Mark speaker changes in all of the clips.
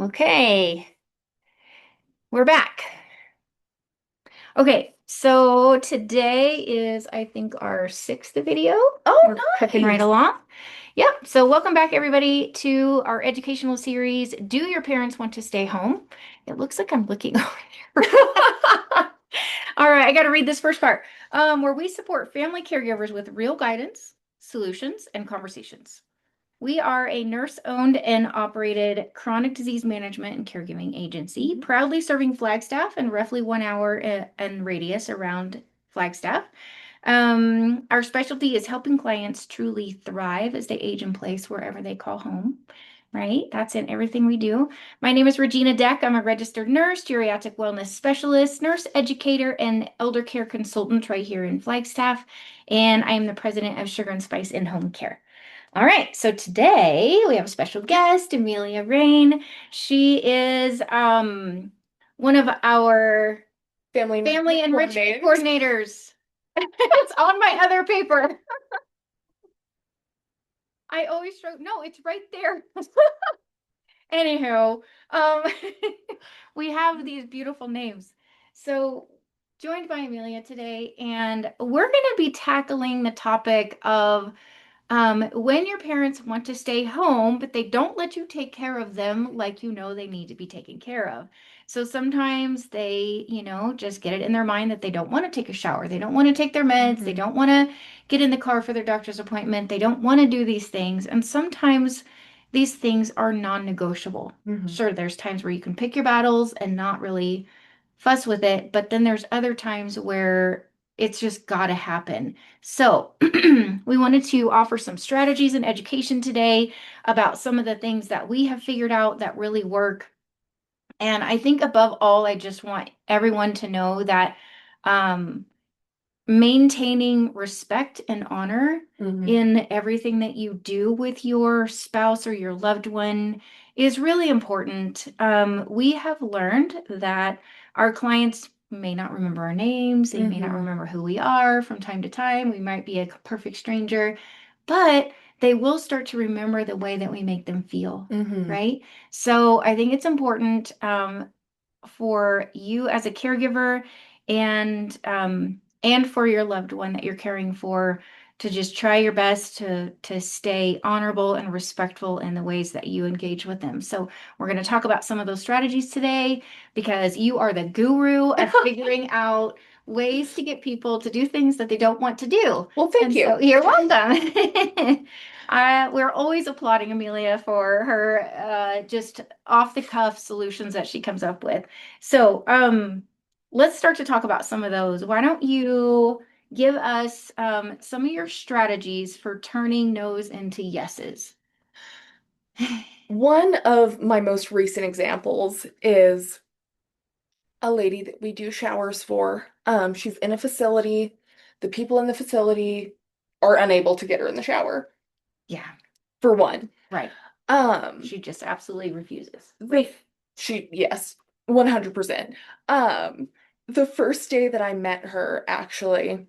Speaker 1: Okay, we're back. Okay, so today is, I think, our sixth video.
Speaker 2: Oh,
Speaker 1: We're cooking right
Speaker 2: nice.
Speaker 1: along. Yep, so welcome back, everybody, to our educational series, Do Your Parents Want to Stay Home? It looks like I'm looking over there. All right, I got to read this first part, where we support family caregivers with real guidance, solutions, and conversations. We are a nurse-owned and operated chronic disease management and caregiving agency,
Speaker 2: Mhm.
Speaker 1: proudly serving Flagstaff and roughly 1 hour and radius around Flagstaff. Our specialty is helping clients truly thrive as they age in place wherever they call home. Right? That's in everything we do. My name is Regina Deck. I'm a registered nurse, geriatric wellness specialist, nurse educator, and elder care consultant right here in Flagstaff. And I am the president of Sugar and Spice in Home Care. All right, so today we have a special guest, Amelia Rain. She is one of our
Speaker 2: Family
Speaker 1: family
Speaker 2: enrichment
Speaker 1: enrichment
Speaker 2: coordinators.
Speaker 1: coordinators. It's on my other paper. I always wrote, no, it's right there. Anywho, um, we have these beautiful names. So, joined by Amelia today, and we're going to be tackling the topic of when your parents want to stay home, but they don't let you take care of them like you know they need to be taken care of. So sometimes they, just get it in their mind that they don't want to take a shower. They don't want to take their meds. They
Speaker 2: Hmm.
Speaker 1: don't want to get in the car for their doctor's appointment. They don't want to do these things. And sometimes these things are non-negotiable.
Speaker 2: Hmm.
Speaker 1: Sure, there's times where you can pick your battles and not really fuss with it, but then there's other times where it's just got to happen. So, we wanted to offer some strategies and education today about some of the things that we have figured out that really work. And I think above all, I just want everyone to know that um, maintaining respect and honor
Speaker 2: Hmm.
Speaker 1: in everything that you do with your spouse or your loved one is really important. We have learned that our clients may not remember our names, they may not
Speaker 2: Hmm.
Speaker 1: remember who we are from time to time. We might be a perfect stranger, but they will start to remember the way that we make them feel,
Speaker 2: Hmm.
Speaker 1: right? So I think it's important for you as a caregiver and for your loved one that you're caring for to just try your best to stay honorable and respectful in the ways that you engage with them. So we're going to talk about some of those strategies today because you are the guru of figuring out ways to get people to do things that they don't want to do.
Speaker 2: Well, thank
Speaker 1: And
Speaker 2: you.
Speaker 1: so you're welcome. We're always applauding Amelia for her just off the cuff solutions that she comes up with. So, let's start to talk about some of those. Why don't you give us some of your strategies for turning no's into yeses?
Speaker 2: One of my most recent examples is a lady that we do showers for. She's in a facility. The people in the facility are unable to get her in the shower,
Speaker 1: Yeah,
Speaker 2: for one.
Speaker 1: right.
Speaker 2: Um,
Speaker 1: She just absolutely refuses.
Speaker 2: the yes, 100%. Um, the first day that I met her, actually,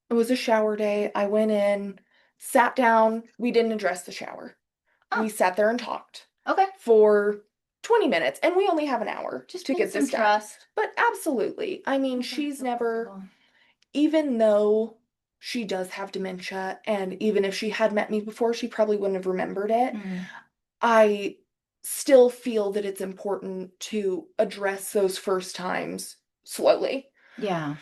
Speaker 2: it was a shower day. I went in, sat down. We didn't address the shower. We
Speaker 1: Oh,
Speaker 2: sat there and talked
Speaker 1: okay.
Speaker 2: for 20 minutes, and we only have an hour
Speaker 1: Just
Speaker 2: to
Speaker 1: build
Speaker 2: get
Speaker 1: some
Speaker 2: this done.
Speaker 1: trust.
Speaker 2: But absolutely, I mean,
Speaker 1: Make them
Speaker 2: she's
Speaker 1: feel
Speaker 2: never,
Speaker 1: comfortable.
Speaker 2: even though she does have dementia, and even if she had met me before, she probably wouldn't have remembered it.
Speaker 1: Mm,
Speaker 2: I still feel that it's important to address those first times slowly.
Speaker 1: yeah.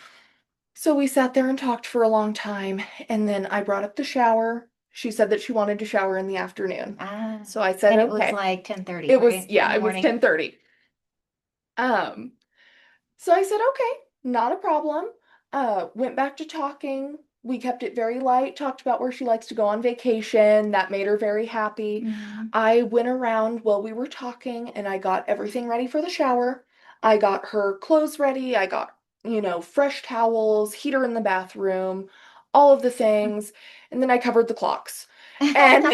Speaker 2: So we sat there and talked for a long time, and then I brought up the shower. She said that she wanted to shower in the afternoon.
Speaker 1: Ah,
Speaker 2: So I said,
Speaker 1: and it was
Speaker 2: okay.
Speaker 1: like 10:30,
Speaker 2: It was,
Speaker 1: right? In
Speaker 2: yeah,
Speaker 1: the
Speaker 2: it was
Speaker 1: morning.
Speaker 2: 10:30. Um, so I said, okay, not a problem. Went back to talking. We kept it very light, talked about where she likes to go on vacation. That made her very happy.
Speaker 1: Hmm.
Speaker 2: I went around while we were talking and I got everything ready for the shower. I got her clothes ready. I got, fresh towels, heater in the bathroom, all of the things. And then I covered the clocks. And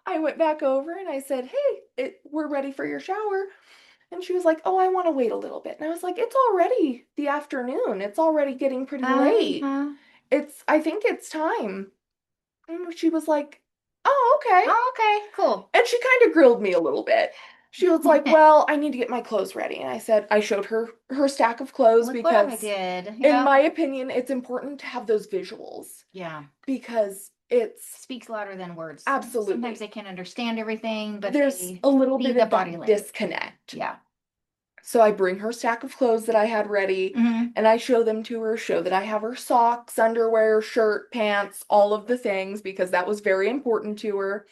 Speaker 2: I went back over and I said, hey, we're ready for your shower. And she was like, oh, I want to wait a little bit. And I was like, it's already the afternoon. It's already getting pretty late.
Speaker 1: Uh-huh.
Speaker 2: I think it's time. And she was like, Oh, okay.
Speaker 1: Oh, okay, cool.
Speaker 2: And she kind of grilled me a little bit. She was like, "Well, I need to get my clothes ready." And I showed her stack of clothes
Speaker 1: Look what I
Speaker 2: because
Speaker 1: did.
Speaker 2: in
Speaker 1: Yep.
Speaker 2: my opinion, it's important to have those visuals
Speaker 1: Yeah.
Speaker 2: because it's
Speaker 1: Speaks louder than words. Sometimes
Speaker 2: absolutely
Speaker 1: they can't understand everything, but
Speaker 2: there's
Speaker 1: they
Speaker 2: a little
Speaker 1: see
Speaker 2: bit
Speaker 1: the
Speaker 2: of
Speaker 1: body
Speaker 2: that
Speaker 1: language.
Speaker 2: disconnect.
Speaker 1: Yeah.
Speaker 2: So I bring her stack of clothes that I had ready
Speaker 1: Hmm.
Speaker 2: and I show them to her, show that I have her socks, underwear, shirt, pants, all of the things because that was very important to her.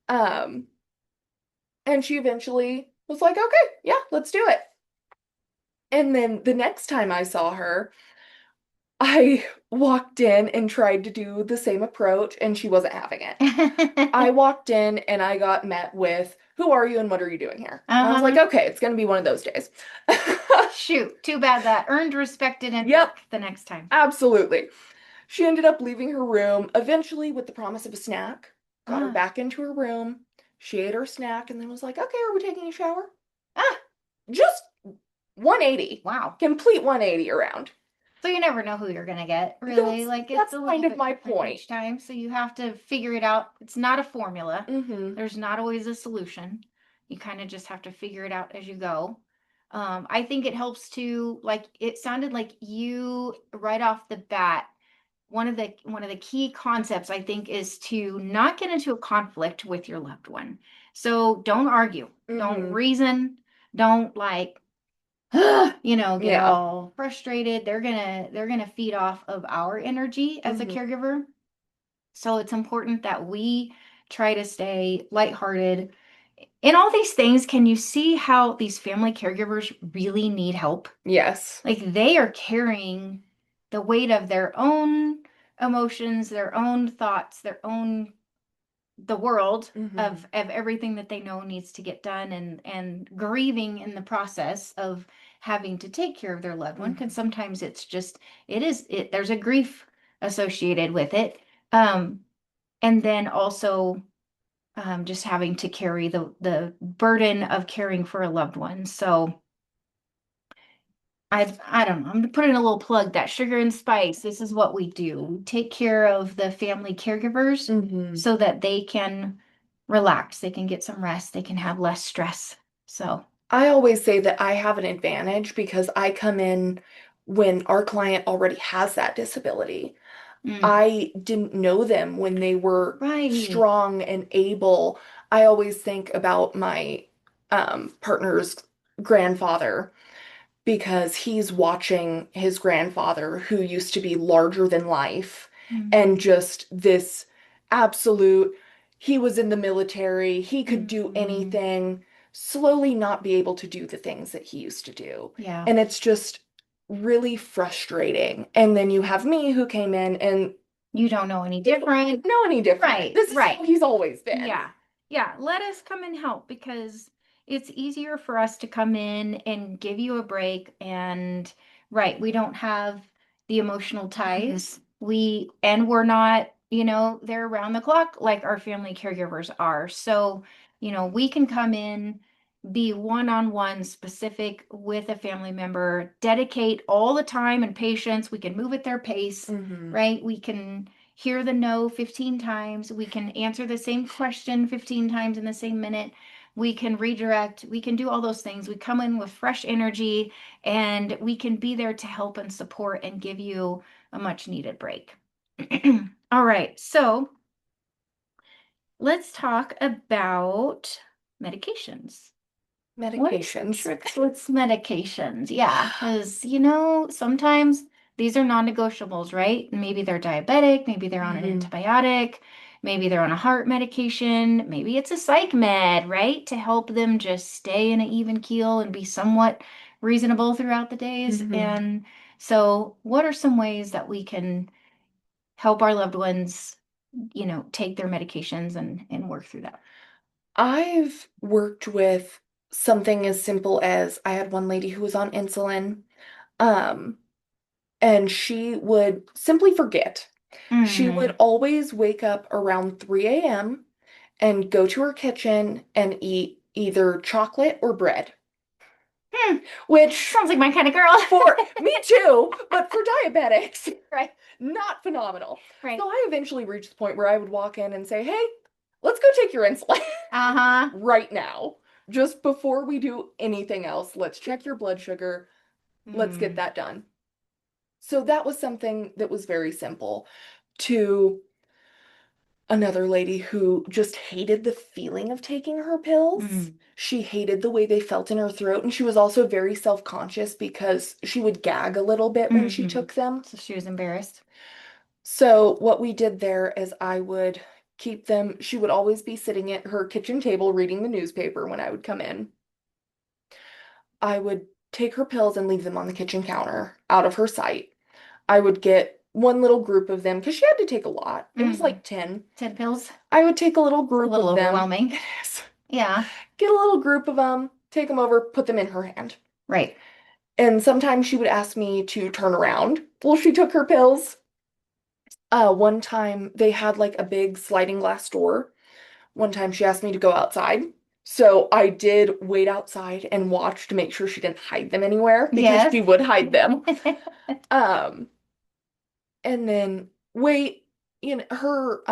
Speaker 2: Um, and she eventually was like, "Okay, yeah, let's do it." And then the next time I saw her, I walked in and tried to do the same approach, and she wasn't having it. I walked in and I got met with, "Who are you and what are you doing here?" I was like,
Speaker 1: Uh-huh.
Speaker 2: "Okay, it's gonna be one of those days."
Speaker 1: Shoot, too bad that earned, respected, and
Speaker 2: Yep,
Speaker 1: back the next time.
Speaker 2: absolutely. She ended up leaving her room, eventually with the promise of a snack. Got her
Speaker 1: Ah,
Speaker 2: back into her room. She ate her snack and then was like, "Okay, are we taking a shower?"
Speaker 1: ah,
Speaker 2: Just 180.
Speaker 1: wow.
Speaker 2: Complete 180 around.
Speaker 1: So you never know who you're gonna get, really.
Speaker 2: That's
Speaker 1: Like it's
Speaker 2: that's
Speaker 1: a
Speaker 2: kind
Speaker 1: little
Speaker 2: of
Speaker 1: bit
Speaker 2: my
Speaker 1: different
Speaker 2: point.
Speaker 1: each time, so you have to figure it out. It's not a formula.
Speaker 2: Mm-hmm.
Speaker 1: There's not always a solution. You kind of just have to figure it out as you go. I think it helps to like it sounded like you right off the bat. One of the key concepts I think is to not get into a conflict with your loved one. So don't argue, don't
Speaker 2: Mm-hmm.
Speaker 1: reason, don't like get
Speaker 2: Yeah.
Speaker 1: all frustrated. They're gonna feed off of our energy as a
Speaker 2: Mm-hmm.
Speaker 1: caregiver. So it's important that we try to stay lighthearted. In all these things, can you see how these family caregivers really need help?
Speaker 2: Yes.
Speaker 1: Like they are carrying the weight of their own emotions, their own thoughts, the world
Speaker 2: Mm-hmm.
Speaker 1: of everything that they know needs to get done and grieving in the process of having to take care of their loved one
Speaker 2: Mm-hmm.
Speaker 1: because sometimes it there's a grief associated with it. um and then also just having to carry the burden of caring for a loved one. So I don't know. I'm putting a little plug that sugar and spice. This is what we do. We take care of the family caregivers
Speaker 2: Mm-hmm.
Speaker 1: so that they can relax, they can get some rest, they can have less stress. So,
Speaker 2: I always say that I have an advantage because I come in when our client already has that disability.
Speaker 1: mm,
Speaker 2: I didn't know them when they were
Speaker 1: right.
Speaker 2: strong and able. I always think about my partner's grandfather because he's watching his grandfather, who used to be larger than life, and
Speaker 1: Mm,
Speaker 2: just this absolute, he was in the military, he could do
Speaker 1: mm,
Speaker 2: anything, slowly not be able to do the things that he used to do.
Speaker 1: yeah,
Speaker 2: And it's just really frustrating. And then you have me who came in and
Speaker 1: you don't know any
Speaker 2: didn't
Speaker 1: different.
Speaker 2: know any different.
Speaker 1: Right,
Speaker 2: This is
Speaker 1: right.
Speaker 2: how he's always been.
Speaker 1: Yeah. Yeah. Let us come and help because it's easier for us to come in and give you a break. And right, we don't have the emotional ties. We're not, they're around the clock like our family caregivers are. So, we can come in, be one-on-one specific with a family member, dedicate all the time and patience. We can move at their pace,
Speaker 2: Hmm.
Speaker 1: right? We can hear the no 15 times. We can answer the same question 15 times in the same minute. We can redirect. We can do all those things. We come in with fresh energy and we can be there to help and support and give you a much needed break. All right. So let's talk about medications. What are some
Speaker 2: Medications.
Speaker 1: tricks with medications? Yeah, because sometimes these are non-negotiables, right? Maybe they're diabetic, maybe they're on an
Speaker 2: Hmm.
Speaker 1: antibiotic, maybe they're on a heart medication, maybe it's a psych med, right? To help them just stay in an even keel and be somewhat reasonable throughout the days.
Speaker 2: Hmm.
Speaker 1: And so, what are some ways that we can help our loved ones, take their medications and work through that?
Speaker 2: I've worked with something as simple as I had one lady who was on insulin, um, and she would simply forget. She would
Speaker 1: Mm.
Speaker 2: always wake up around 3 a.m. and go to her kitchen and eat either chocolate or bread,
Speaker 1: Hmm.
Speaker 2: which
Speaker 1: Sounds like my kind of girl.
Speaker 2: for me too, but for diabetics,
Speaker 1: Right.
Speaker 2: not phenomenal.
Speaker 1: Right.
Speaker 2: So I eventually reached the point where I would walk in and say, "Hey, let's go take your insulin
Speaker 1: Uh-huh.
Speaker 2: right now. Just before we do anything else, let's check your blood sugar. Let's get
Speaker 1: Mm.
Speaker 2: that done. So that was something that was very simple. To another lady who just hated the feeling of taking her pills.
Speaker 1: Mm.
Speaker 2: She hated the way they felt in her throat, and she was also very self-conscious because she would gag a little bit when she
Speaker 1: Hmm.
Speaker 2: took them.
Speaker 1: So she was embarrassed.
Speaker 2: So what we did there is I would keep them, she would always be sitting at her kitchen table reading the newspaper when I would come in. I would take her pills and leave them on the kitchen counter out of her sight. I would get one little group of them because she had to take a lot. It was
Speaker 1: Mm.
Speaker 2: like 10.
Speaker 1: 10 pills.
Speaker 2: I would take a little
Speaker 1: It's a
Speaker 2: group
Speaker 1: little
Speaker 2: of them.
Speaker 1: overwhelming.
Speaker 2: It is.
Speaker 1: Yeah.
Speaker 2: Get a little group of them, take them over, put them in her hand.
Speaker 1: Right.
Speaker 2: And sometimes she would ask me to turn around while she took her pills. One time they had like a big sliding glass door. One time she asked me to go outside. So I did wait outside and watch to make sure she didn't hide them anywhere because
Speaker 1: Yes.
Speaker 2: she would hide them. Um, and then wait, her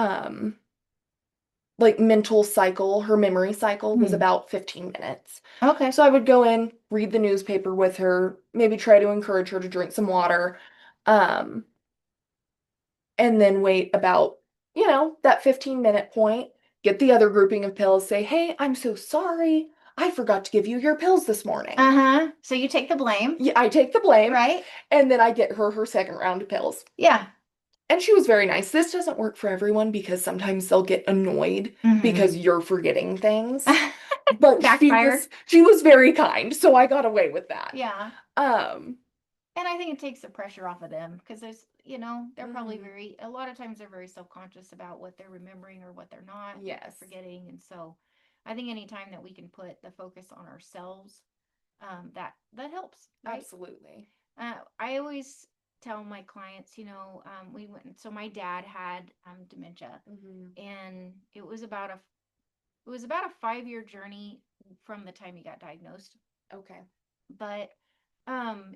Speaker 2: like mental cycle, her memory cycle was
Speaker 1: Hmm.
Speaker 2: about 15 minutes.
Speaker 1: Okay.
Speaker 2: So I would go in, read the newspaper with her, maybe try to encourage her to drink some water, um, and then wait about, that 15-minute point, get the other grouping of pills, say, "Hey, I'm so sorry. I forgot to give you your pills this morning."
Speaker 1: Uh-huh. So you take the blame,
Speaker 2: Yeah, I take the blame,
Speaker 1: right?
Speaker 2: and then I get her second round of pills.
Speaker 1: Yeah.
Speaker 2: And she was very nice. This doesn't work for everyone because sometimes they'll get annoyed
Speaker 1: Hmm.
Speaker 2: because you're forgetting things. But she
Speaker 1: Backfire.
Speaker 2: was she was very kind, so I got away with that.
Speaker 1: Yeah.
Speaker 2: Um,
Speaker 1: And I think it takes the pressure off of them because they're probably
Speaker 2: mhm.
Speaker 1: a lot of times they're very self-conscious about what they're remembering or what they're not, what they're
Speaker 2: Yes,
Speaker 1: forgetting. And so I think anytime that we can put the focus on ourselves, that helps, right?
Speaker 2: absolutely.
Speaker 1: I always tell my clients, so my dad had dementia,
Speaker 2: Hmm.
Speaker 1: and it was about a 5-year journey from the time he got diagnosed.
Speaker 2: Okay.
Speaker 1: But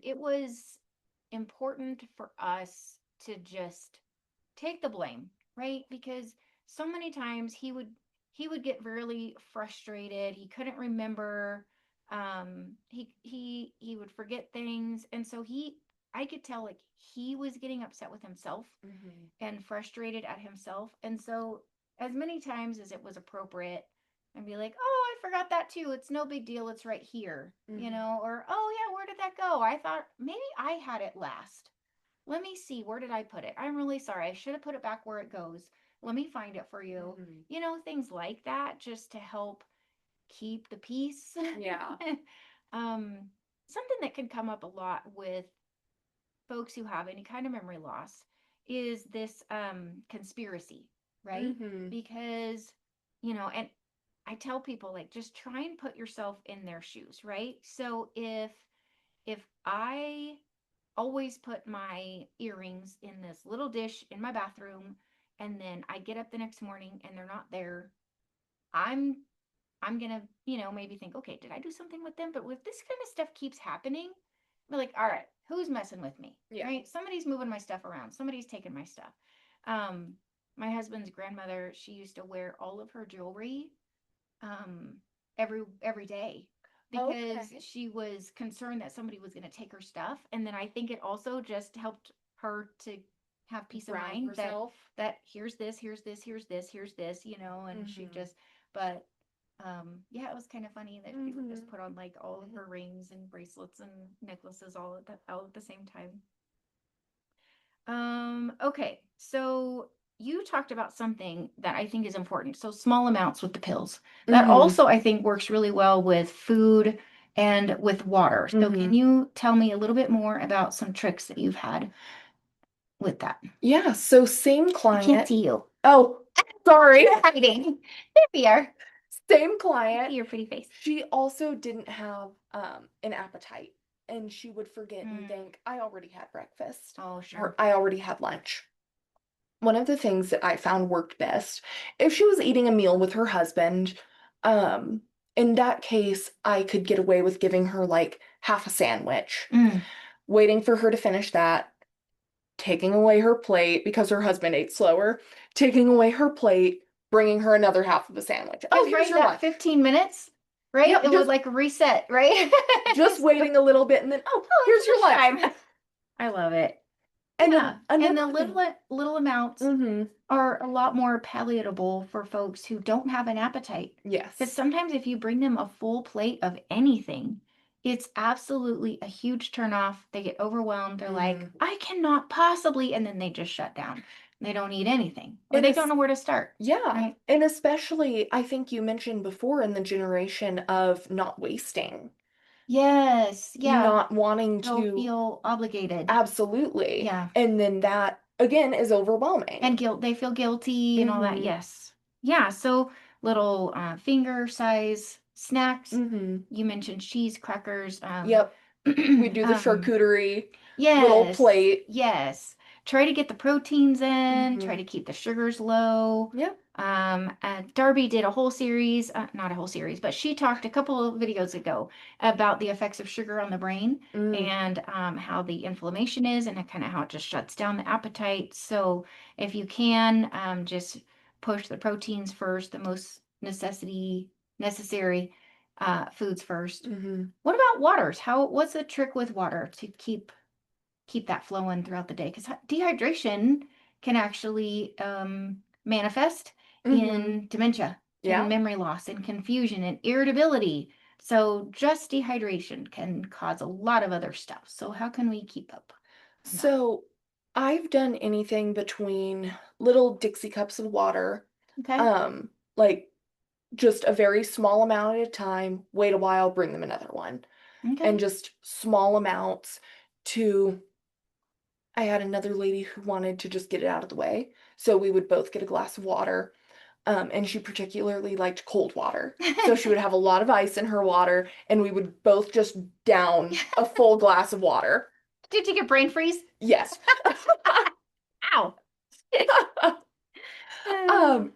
Speaker 1: it was important for us to just take the blame, right? Because so many times he would get really frustrated. He couldn't remember. He would forget things, and so I could tell like he was getting upset with himself
Speaker 2: Hmm.
Speaker 1: and frustrated at himself. And so, as many times as it was appropriate, and be like, "Oh, I forgot that too. It's no big deal. It's right here."
Speaker 2: Hmm.
Speaker 1: Or, "Oh, yeah, where did that go? I thought maybe I had it last. Let me see. Where did I put it? I'm really sorry. I should have put it back where it goes. Let me find it for you."
Speaker 2: Hmm.
Speaker 1: Things like that just to help keep the peace.
Speaker 2: Yeah.
Speaker 1: um, Something that can come up a lot with folks who have any kind of memory loss is this conspiracy, right?
Speaker 2: Hmm.
Speaker 1: Because, and I tell people like just try and put yourself in their shoes, right? So if I always put my earrings in this little dish in my bathroom and then I get up the next morning and they're not there, I'm I'm gonna, maybe think, okay, did I do something with them? But if this kind of stuff keeps happening, I'm like, all right, who's messing with me?
Speaker 2: Yeah.
Speaker 1: Right? Somebody's moving my stuff around. Somebody's taking my stuff. Um, my husband's grandmother, she used to wear all of her jewelry um, every day because
Speaker 2: Okay.
Speaker 1: she was concerned that somebody was going to take her stuff. And then I think it also just helped her to have peace of
Speaker 2: Ground
Speaker 1: mind that
Speaker 2: herself.
Speaker 1: here's this, here's this, here's this, here's this, and she
Speaker 2: Hmm.
Speaker 1: just, but yeah, it was kind of funny that she would just
Speaker 2: Hmm.
Speaker 1: put on like all of her rings and bracelets and necklaces all at the same time. Okay, so you talked about something that I think is important. So small amounts with the pills. That
Speaker 2: Hmm.
Speaker 1: also I think works really well with food and with water. So can
Speaker 2: Hmm.
Speaker 1: you tell me a little bit more about some tricks that you've had with that?
Speaker 2: Yeah, so same
Speaker 1: I can't
Speaker 2: client.
Speaker 1: see you.
Speaker 2: Oh, sorry.
Speaker 1: You're hiding. There we are.
Speaker 2: Same
Speaker 1: I
Speaker 2: client.
Speaker 1: see your pretty face.
Speaker 2: She also didn't have an appetite, and she would forget and
Speaker 1: Mm.
Speaker 2: think, I already had breakfast
Speaker 1: Oh,
Speaker 2: or
Speaker 1: sure.
Speaker 2: I already had lunch. One of the things that I found worked best, if she was eating a meal with her husband, um, in that case, I could get away with giving her like half a sandwich,
Speaker 1: Mm.
Speaker 2: waiting for her to finish that, taking away her plate because her husband ate slower, taking away her plate, bringing her another half of a sandwich. Oh,
Speaker 1: Because
Speaker 2: here's
Speaker 1: right,
Speaker 2: your
Speaker 1: that
Speaker 2: lunch.
Speaker 1: 15 minutes, right?
Speaker 2: Yep,
Speaker 1: It would like reset, right?
Speaker 2: just
Speaker 1: So,
Speaker 2: waiting a little bit and then, oh, here's your
Speaker 1: it's
Speaker 2: lunch.
Speaker 1: lunchtime. I love it.
Speaker 2: And
Speaker 1: Yeah. And the
Speaker 2: another thing.
Speaker 1: little amounts
Speaker 2: Mm-hmm.
Speaker 1: are a lot more palatable for folks who don't have an appetite. Because
Speaker 2: Yes.
Speaker 1: sometimes if you bring them a full plate of anything, it's absolutely a huge turnoff. They get overwhelmed. They're like,
Speaker 2: Mm-hmm.
Speaker 1: I cannot possibly, and then they just shut down. They don't eat anything, or
Speaker 2: And
Speaker 1: they don't
Speaker 2: it's
Speaker 1: know where to start.
Speaker 2: Yeah,
Speaker 1: Right?
Speaker 2: and especially I think you mentioned before in the generation of not wasting,
Speaker 1: Yes. Yeah.
Speaker 2: not wanting
Speaker 1: They'll
Speaker 2: to
Speaker 1: feel obligated.
Speaker 2: absolutely.
Speaker 1: Yeah.
Speaker 2: And then that again is
Speaker 1: And
Speaker 2: overwhelming.
Speaker 1: guilt, they feel guilty and all that.
Speaker 2: Mm-hmm.
Speaker 1: Yes. Yeah. So little finger size snacks.
Speaker 2: Mm-hmm.
Speaker 1: You mentioned cheese, crackers.
Speaker 2: Yep. We do the
Speaker 1: Um,
Speaker 2: charcuterie little
Speaker 1: yes.
Speaker 2: plate.
Speaker 1: Yes. Try to get the proteins in, try
Speaker 2: Mm-hmm.
Speaker 1: to keep the sugars low.
Speaker 2: Yep.
Speaker 1: Darby did a whole series, not a whole series, but she talked a couple of videos ago about the effects of sugar on the brain
Speaker 2: Mm.
Speaker 1: and how the inflammation is and kind of how it just shuts down the appetite. So if you can, just push the proteins first, the most necessary foods first.
Speaker 2: Mm-hmm.
Speaker 1: What about waters? What's the trick with water to keep that flowing throughout the day? Because dehydration can actually manifest
Speaker 2: Mm-hmm.
Speaker 1: in dementia and
Speaker 2: Yeah.
Speaker 1: memory loss and confusion and irritability. So just dehydration can cause a lot of other stuff. So how can we keep up on that?
Speaker 2: So I've done anything between little Dixie cups of water,
Speaker 1: Okay.
Speaker 2: um, like just a very small amount at a time, wait a while, bring them another one, and
Speaker 1: Okay.
Speaker 2: just small amounts to. I had another lady who wanted to just get it out of the way. So we would both get a glass of water. And she particularly liked cold water. So she would have a lot of ice in her water, and we would both just down a full glass of water.
Speaker 1: Did you get brain freeze?
Speaker 2: Yes.
Speaker 1: Ow.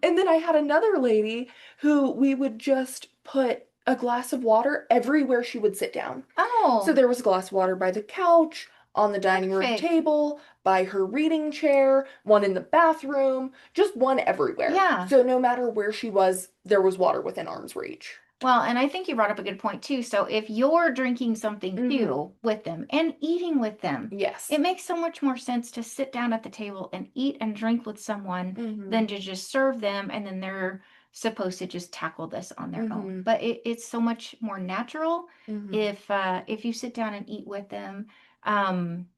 Speaker 2: And then I had another lady who we would just put a glass of water everywhere she would sit down. So
Speaker 1: Oh,
Speaker 2: there was a glass of water by the couch, on the dining room
Speaker 1: perfect.
Speaker 2: table, by her reading chair, one in the bathroom, just one everywhere.
Speaker 1: Yeah.
Speaker 2: So no matter where she was, there was water within arm's reach.
Speaker 1: Well, and I think you brought up a good point too. So if you're drinking something
Speaker 2: Mm-hmm.
Speaker 1: too with them and eating with them,
Speaker 2: Yes.
Speaker 1: it makes so much more sense to sit down at the table and eat and drink with someone
Speaker 2: Mm-hmm.
Speaker 1: than to just serve them and then they're supposed to just tackle this on their own.
Speaker 2: Mm-hmm.
Speaker 1: But it's so much more natural
Speaker 2: Mm-hmm.
Speaker 1: if you sit down and eat with them. Um,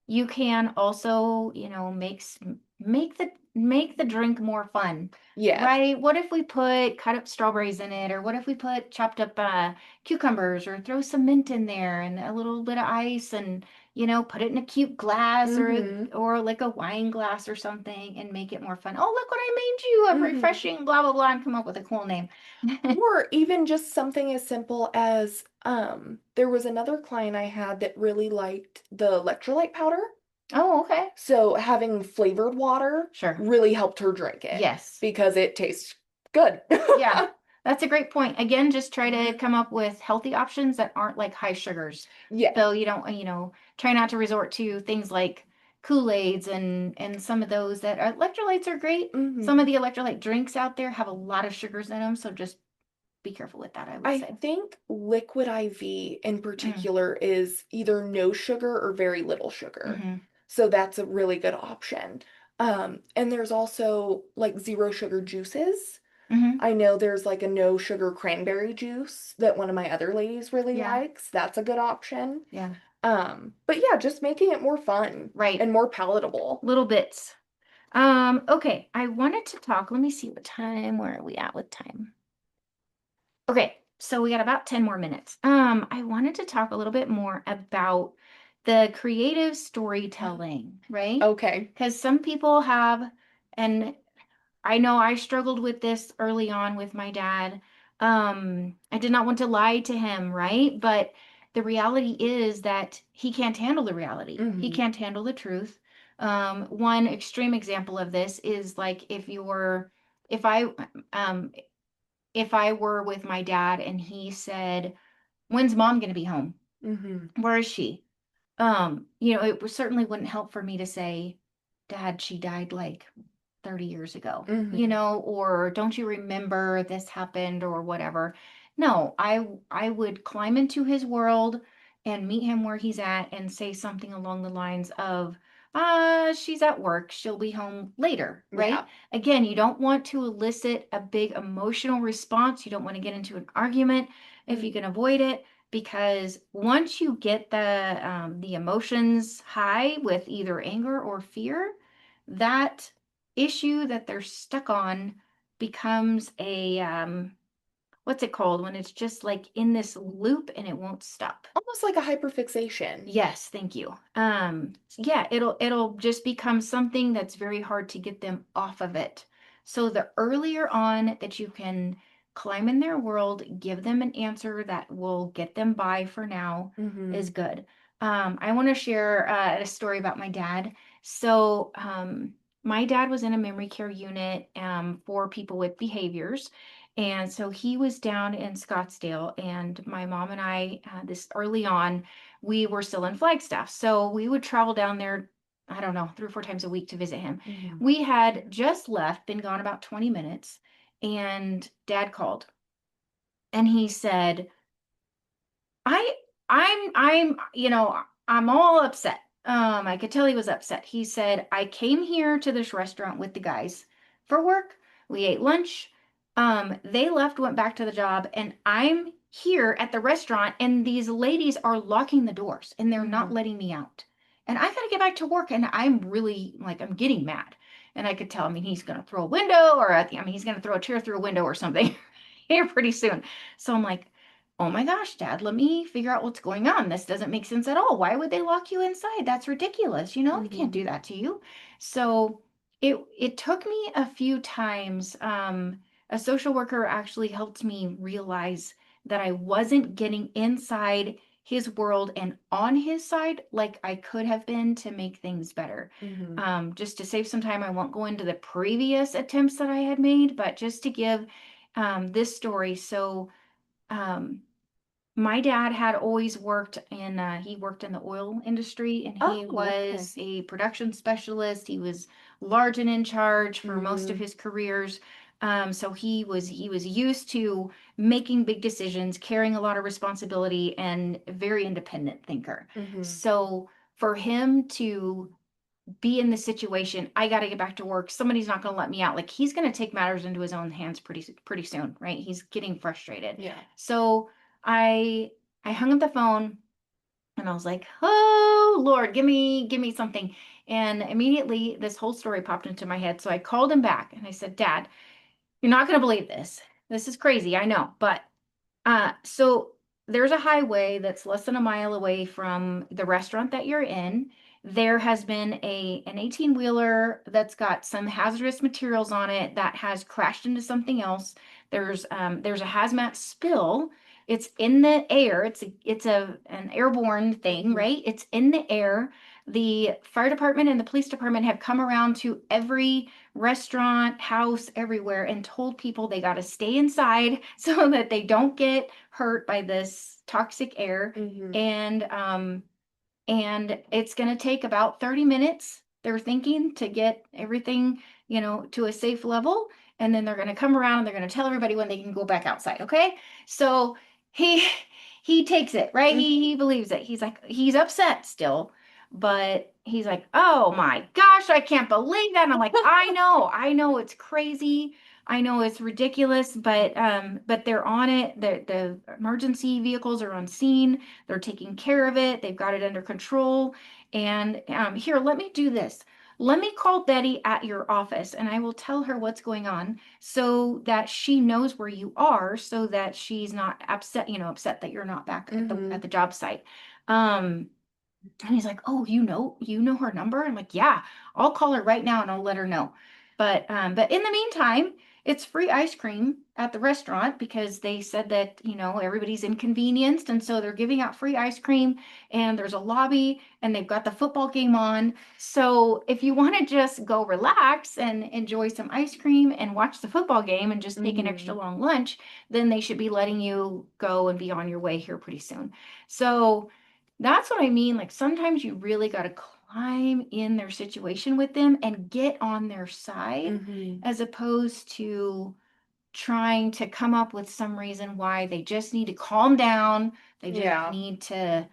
Speaker 1: you can also, make the drink more fun.
Speaker 2: Yes.
Speaker 1: Right? What if we put cut up strawberries in it, or what if we put chopped up cucumbers, or throw some mint in there and a little bit of ice, and put it in a cute glass
Speaker 2: Mm-hmm.
Speaker 1: or like a wine glass or something, and make it more fun. Oh, look what I made you, a
Speaker 2: Mm-hmm.
Speaker 1: refreshing blah blah blah, and come up with a cool name.
Speaker 2: Or even just something as simple as there was another client I had that really liked the electrolyte powder.
Speaker 1: Oh, okay.
Speaker 2: So having flavored water
Speaker 1: Sure.
Speaker 2: really helped her drink it
Speaker 1: Yes.
Speaker 2: because it tastes good.
Speaker 1: Yeah, that's a great point. Again, just try to come up with healthy options that aren't like high sugars.
Speaker 2: Yeah.
Speaker 1: So you don't, try not to resort to things like Kool-Aids and some of those that electrolytes are great. Some
Speaker 2: Hmm.
Speaker 1: of the electrolyte drinks out there have a lot of sugars in them, so just be careful with that, I would
Speaker 2: I
Speaker 1: say.
Speaker 2: think liquid IV in
Speaker 1: Mm,
Speaker 2: particular is either no sugar or very little sugar.
Speaker 1: hmm
Speaker 2: So that's a really good option. And there's also like zero sugar juices.
Speaker 1: hmm
Speaker 2: I know there's like a no sugar cranberry juice that one of my other ladies really
Speaker 1: Yeah,
Speaker 2: likes. That's a good option.
Speaker 1: yeah,
Speaker 2: But yeah, just making it more fun
Speaker 1: right.
Speaker 2: and more palatable.
Speaker 1: Little bits. Okay, I wanted to talk. Let me see what time. Where are we at with time? Okay, so we got about 10 more minutes. I wanted to talk a little bit more about the creative storytelling, right?
Speaker 2: Okay.
Speaker 1: Because some people have, and I know I struggled with this early on with my dad. I did not want to lie to him, right? But the reality is that he can't handle the reality. He
Speaker 2: Hmm.
Speaker 1: can't handle the truth. One extreme example of this is like if I, um, if I were with my dad and he said, "When's mom going to be home?
Speaker 2: Hmm.
Speaker 1: Where is she?" It certainly wouldn't help for me to say, "Dad, she died like 30 years ago,
Speaker 2: Mm-hmm.
Speaker 1: or don't you remember this happened or whatever. No, I would climb into his world and meet him where he's at and say something along the lines of, she's at work, she'll be home later, right?
Speaker 2: Yeah.
Speaker 1: Again, you don't want to elicit a big emotional response. You don't want to get into an argument if you
Speaker 2: Mm-hmm.
Speaker 1: can avoid it, because once you get the emotions high with either anger or fear, that issue that they're stuck on becomes a what's it called when it's just like in this loop and it won't stop.
Speaker 2: Almost like a hyperfixation.
Speaker 1: Yes, thank you. Yeah, it'll just become something that's very hard to get them off of it. So the earlier on that you can climb in their world, give them an answer that will get them by for now
Speaker 2: Mm-hmm.
Speaker 1: is good. I want to share a story about my dad. So, my dad was in a memory care unit for people with behaviors. And so he was down in Scottsdale, and my mom and I, this early on, we were still in Flagstaff. So we would travel down there, I don't know, 3 or 4 times a week to visit him.
Speaker 2: Mm-hmm.
Speaker 1: We had just left, been gone about 20 minutes, and dad called and he said, I I'm all upset. I could tell he was upset. He said, I came here to this restaurant with the guys for work. We ate lunch. They left, went back to the job, and I'm here at the restaurant, and these ladies are locking the doors and they're not
Speaker 2: Mm-hmm.
Speaker 1: letting me out. And I gotta get back to work, and I'm really like I'm getting mad. And I could tell, I mean, he's gonna throw a window, or he's gonna throw a chair through a window or something here pretty soon. So I'm like, oh my gosh, Dad, let me figure out what's going on. This doesn't make sense at all. Why would they lock you inside? That's ridiculous. They can't
Speaker 2: Mm-hmm.
Speaker 1: do that to you. So it took me a few times. A social worker actually helped me realize that I wasn't getting inside his world and on his side like I could have been to make things better.
Speaker 2: Mm-hmm.
Speaker 1: Just to save some time, I won't go into the previous attempts that I had made, but just to give this story. So, um, my dad had always he worked in the oil industry, and he
Speaker 2: Oh, okay.
Speaker 1: was a production specialist. He was large and in charge for most of
Speaker 2: Mm-hmm.
Speaker 1: his careers. So he was used to making big decisions, carrying a lot of responsibility, and a very independent thinker.
Speaker 2: Mm-hmm.
Speaker 1: So for him to be in the situation, I got to get back to work. Somebody's not going to let me out. Like he's going to take matters into his own hands pretty soon, right? He's getting frustrated.
Speaker 2: Yeah.
Speaker 1: So I I hung up the phone and I was like, "Oh Lord, give me something." And immediately this whole story popped into my head. So I called him back and I said, "Dad, you're not going to believe this. This is crazy, I know, but so there's a highway that's less than a mile away from the restaurant that you're in. There has been an 18-wheeler that's got some hazardous materials on it that has crashed into something else. There's a hazmat spill. It's in the air. It's an airborne thing,
Speaker 2: Mm-hmm.
Speaker 1: right? It's in the air. The fire department and the police department have come around to every restaurant, house, everywhere, and told people they got to stay inside so that they don't get hurt by this toxic air.
Speaker 2: Mm-hmm.
Speaker 1: And it's going to take about 30 minutes, they're thinking, to get everything, to a safe level. And then they're going to come around and they're going to tell everybody when they can go back outside. Okay. So he, he takes it, right? He believes it. He's like, he's upset still, but he's like, oh my gosh, I can't believe that. And I'm like, I know it's crazy. I know it's ridiculous, but they're on it. The emergency vehicles are on scene. They're taking care of it. They've got it under control. And here, let me do this. Let me call Betty at your office and I will tell her what's going on so that she knows where you are so that she's not upset, upset that you're not back at the
Speaker 2: Mm-hmm.
Speaker 1: at the job site. Um, and he's like, "Oh, you know her number?" I'm like, "Yeah, I'll call her right now and I'll let her know." But in the meantime, it's free ice cream at the restaurant because they said that, everybody's inconvenienced and so they're giving out free ice cream, and there's a lobby and they've got the football game on. So if you want to just go relax and enjoy some ice cream and watch the football game and just take an
Speaker 2: Mm-hmm.
Speaker 1: extra long lunch, then they should be letting you go and be on your way here pretty soon. So that's what I mean. Like sometimes you really got to I'm in their situation with them and get on their side
Speaker 2: Mm-hmm.
Speaker 1: as opposed to trying to come up with some reason why they just need to calm down. They just
Speaker 2: Yeah.
Speaker 1: need to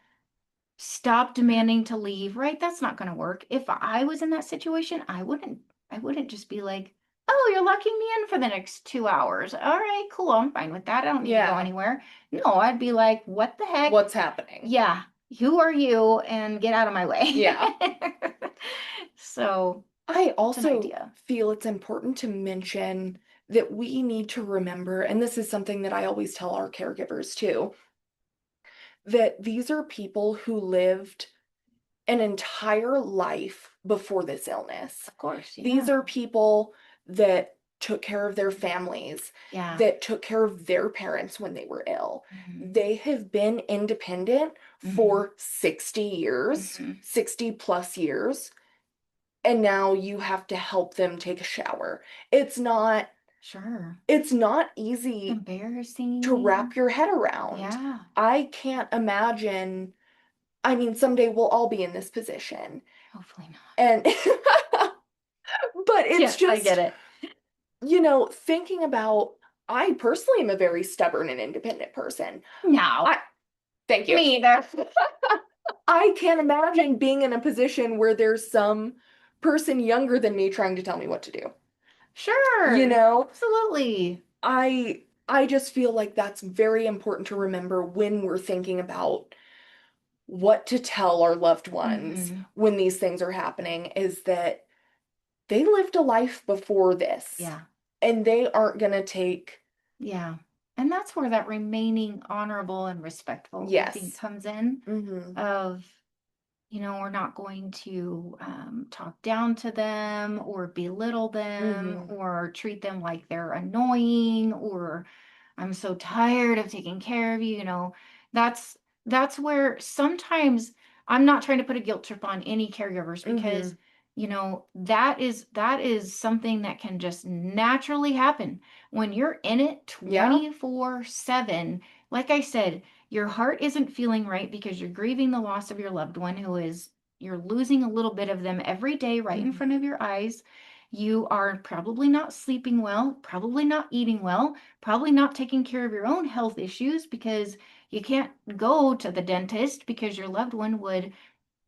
Speaker 1: stop demanding to leave, right? That's not going to work. If I was in that situation, I wouldn't just be like, "Oh, you're locking me in for the next 2 hours. All right, cool. I'm fine with that. I don't need to go
Speaker 2: Yeah.
Speaker 1: anywhere." No, I'd be like, "What the heck?
Speaker 2: What's happening?
Speaker 1: Yeah, who are you? And get out of my way."
Speaker 2: Yeah.
Speaker 1: So,
Speaker 2: I
Speaker 1: it's an
Speaker 2: also
Speaker 1: idea.
Speaker 2: feel it's important to mention that we need to remember, and this is something that I always tell our caregivers too, that these are people who lived an entire life before this illness.
Speaker 1: Of course,
Speaker 2: These
Speaker 1: yeah.
Speaker 2: are people that took care of their families,
Speaker 1: Yeah.
Speaker 2: that took care of their parents when they were ill.
Speaker 1: Hmm.
Speaker 2: They have been independent
Speaker 1: Hmm.
Speaker 2: for 60 years,
Speaker 1: Hmm.
Speaker 2: 60 plus years, and now you have to help them take a shower. It's not
Speaker 1: Sure.
Speaker 2: it's not easy to wrap
Speaker 1: Embarrassing.
Speaker 2: your head around.
Speaker 1: Yeah.
Speaker 2: I can't imagine. I mean, someday we'll all be in this position.
Speaker 1: Hopefully not.
Speaker 2: And but it's
Speaker 1: Yes, I get
Speaker 2: just,
Speaker 1: it.
Speaker 2: thinking about, I personally am a very stubborn and independent person.
Speaker 1: No,
Speaker 2: I Thank you.
Speaker 1: me either.
Speaker 2: I can't imagine being in a position where there's some person younger than me trying to tell me what to do. You
Speaker 1: Sure.
Speaker 2: know,
Speaker 1: Absolutely.
Speaker 2: I just feel like that's very important to remember when we're thinking about what to tell our loved ones
Speaker 1: Hmm.
Speaker 2: when these things are happening, is that they lived a life before this
Speaker 1: Yeah.
Speaker 2: and they aren't going to take.
Speaker 1: Yeah. And that's where that remaining honorable and respectful, I think,
Speaker 2: Yes.
Speaker 1: comes in
Speaker 2: Mm-hmm.
Speaker 1: of, we're not going to talk down to them or belittle them
Speaker 2: Mm-hmm.
Speaker 1: or treat them like they're annoying or I'm so tired of taking care of you, that's that's where sometimes I'm not trying to put a guilt trip on any caregivers
Speaker 2: Mm-hmm.
Speaker 1: because that is something that can just naturally happen when you're in it
Speaker 2: Yeah.
Speaker 1: 24/7. Like I said, your heart isn't feeling right because you're grieving the loss of your loved one you're losing a little bit of them every day right in
Speaker 2: Mm-hmm.
Speaker 1: front of your eyes. You are probably not sleeping well, probably not eating well, probably not taking care of your own health issues because you can't go to the dentist because your loved one would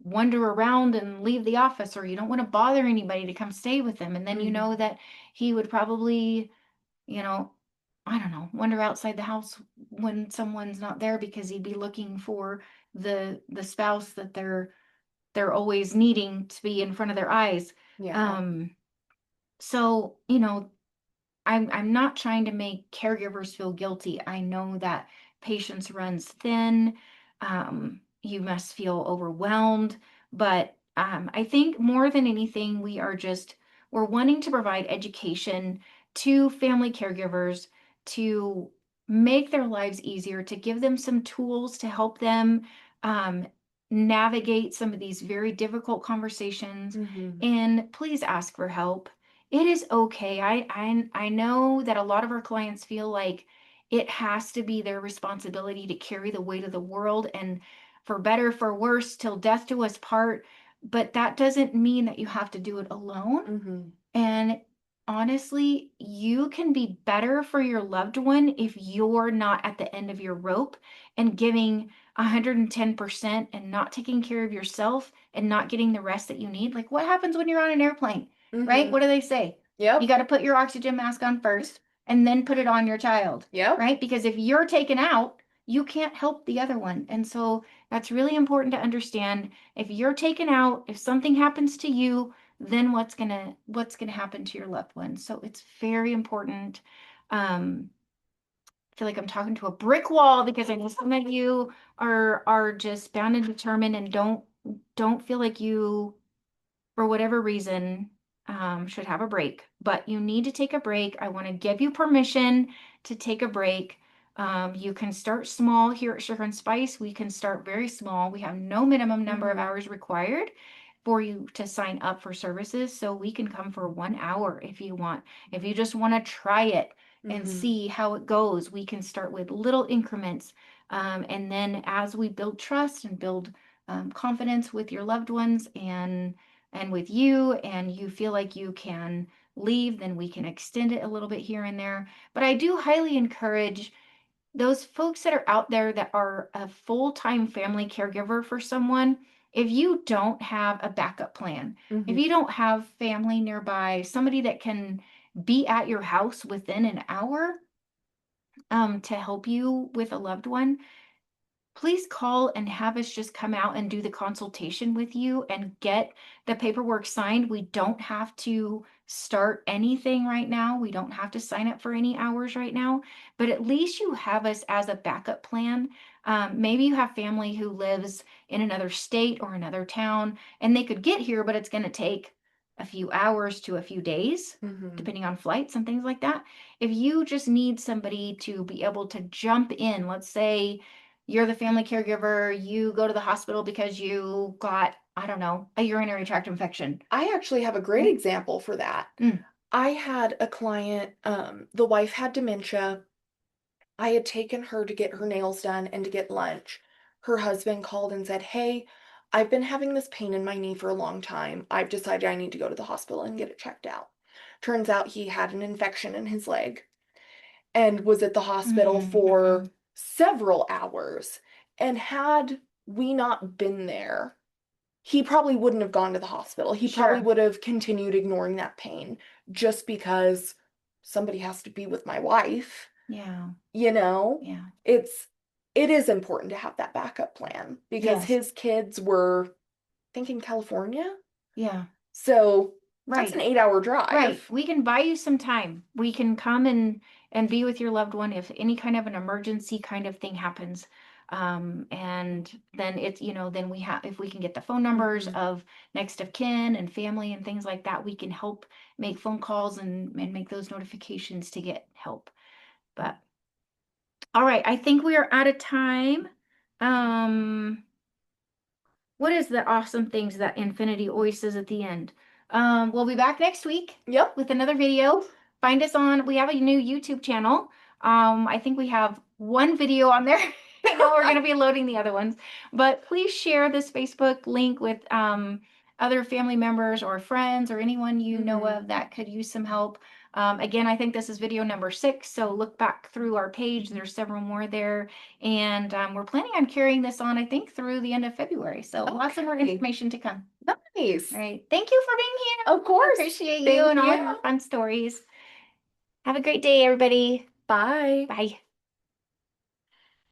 Speaker 1: wander around and leave the office, or you don't want to bother anybody to come stay with them. And then you know
Speaker 2: Mm-hmm.
Speaker 1: that he would probably, you know, I don't know, wander outside the house when someone's not there because he'd be looking for the spouse that they're always needing to be in front of their eyes.
Speaker 2: Yeah.
Speaker 1: Um, so, I'm not trying to make caregivers feel guilty. I know that patience runs thin. You must feel overwhelmed, but I think more than anything, we're wanting to provide education to family caregivers to make their lives easier, to give them some tools to help them um, navigate some of these very difficult conversations.
Speaker 2: Mm-hmm.
Speaker 1: And please ask for help. It is okay. I know that a lot of our clients feel like it has to be their responsibility to carry the weight of the world and for better, for worse, till death do us part. But that doesn't mean that you have to do it alone.
Speaker 2: Mm-hmm.
Speaker 1: And honestly, you can be better for your loved one if you're not at the end of your rope and giving 110% and not taking care of yourself and not getting the rest that you need. Like what happens when you're on an airplane, right?
Speaker 2: Mm-hmm.
Speaker 1: What do they say? You
Speaker 2: Yep.
Speaker 1: got to put your oxygen mask on first and then put it on your child,
Speaker 2: Yep.
Speaker 1: right? Because if you're taken out, you can't help the other one. And so that's really important to understand. If you're taken out, if something happens to you, then what's gonna happen to your loved ones. So it's very important. I feel like I'm talking to a brick wall because I know some of you are just bound and determined and don't feel like you, for whatever reason, should have a break. But you need to take a break. I want to give you permission to take a break. You can start small here at Sugar and Spice. We can start very small. We have no minimum number of
Speaker 2: Mm-hmm.
Speaker 1: hours required for you to sign up for services. So we can come for 1 hour if you want. If you just want to try it and
Speaker 2: Mm-hmm.
Speaker 1: see how it goes, we can start with little increments. And then as we build trust and build confidence with your loved ones and with you, and you feel like you can leave, then we can extend it a little bit here and there. But I do highly encourage those folks that are out there that are a full-time family caregiver for someone. If you don't have a backup plan, if
Speaker 2: Hmm.
Speaker 1: you don't have family nearby, somebody that can be at your house within an hour, to help you with a loved one, please call and have us just come out and do the consultation with you and get the paperwork signed. We don't have to start anything right now. We don't have to sign up for any hours right now, but at least you have us as a backup plan. Maybe you have family who lives in another state or another town, and they could get here, but it's going to take a few hours to a few days,
Speaker 2: Hmm.
Speaker 1: depending on flights and things like that. If you just need somebody to be able to jump in, let's say you're the family caregiver, you go to the hospital because you got, I don't know, a urinary tract infection.
Speaker 2: I actually have a great
Speaker 1: Right?
Speaker 2: example for that.
Speaker 1: Mm,
Speaker 2: I had a client, the wife had dementia. I had taken her to get her nails done and to get lunch. Her husband called and said, "Hey, I've been having this pain in my knee for a long time. I've decided I need to go to the hospital and get it checked out." Turns out he had an infection in his leg and was at the hospital for
Speaker 1: mm.
Speaker 2: several hours. And had we not been there, he probably wouldn't have gone to the hospital. He probably
Speaker 1: Sure.
Speaker 2: would have continued ignoring that pain just because somebody has to be with my wife,
Speaker 1: Yeah.
Speaker 2: you know?
Speaker 1: Yeah.
Speaker 2: It's it is important to have that backup plan because
Speaker 1: Yes.
Speaker 2: his kids were, I think, in California.
Speaker 1: Yeah.
Speaker 2: So that's an
Speaker 1: Right.
Speaker 2: 8-hour
Speaker 1: Right.
Speaker 2: drive.
Speaker 1: We can buy you some time. We can come and be with your loved one if any kind of an emergency kind of thing happens. And then then we have, if we can get the phone numbers
Speaker 2: Mhm.
Speaker 1: of next of kin and family and things like that, we can help make phone calls and make those notifications to get help. But all right, I think we are out of time. Um, what is the awesome things that Infinity always says at the end? We'll be back next week
Speaker 2: Yep.
Speaker 1: with another video. Find us on, we have a new YouTube channel. I think we have one video on there. I know we're going to be loading the other ones, but please share this Facebook link with other family members or friends or anyone you know
Speaker 2: Mhm.
Speaker 1: of that could use some help. Again, I think this is video number 6, so look back through our page. There's several more there. And we're planning on carrying this on, I think, through the end of February. So lots of more
Speaker 2: Okay.
Speaker 1: information to come.
Speaker 2: Nice.
Speaker 1: All right. Thank you for being
Speaker 2: Of
Speaker 1: here. I
Speaker 2: course.
Speaker 1: appreciate you
Speaker 2: Thank
Speaker 1: and all your
Speaker 2: you.
Speaker 1: fun stories. Have a great day, everybody.
Speaker 2: Bye.
Speaker 1: Bye.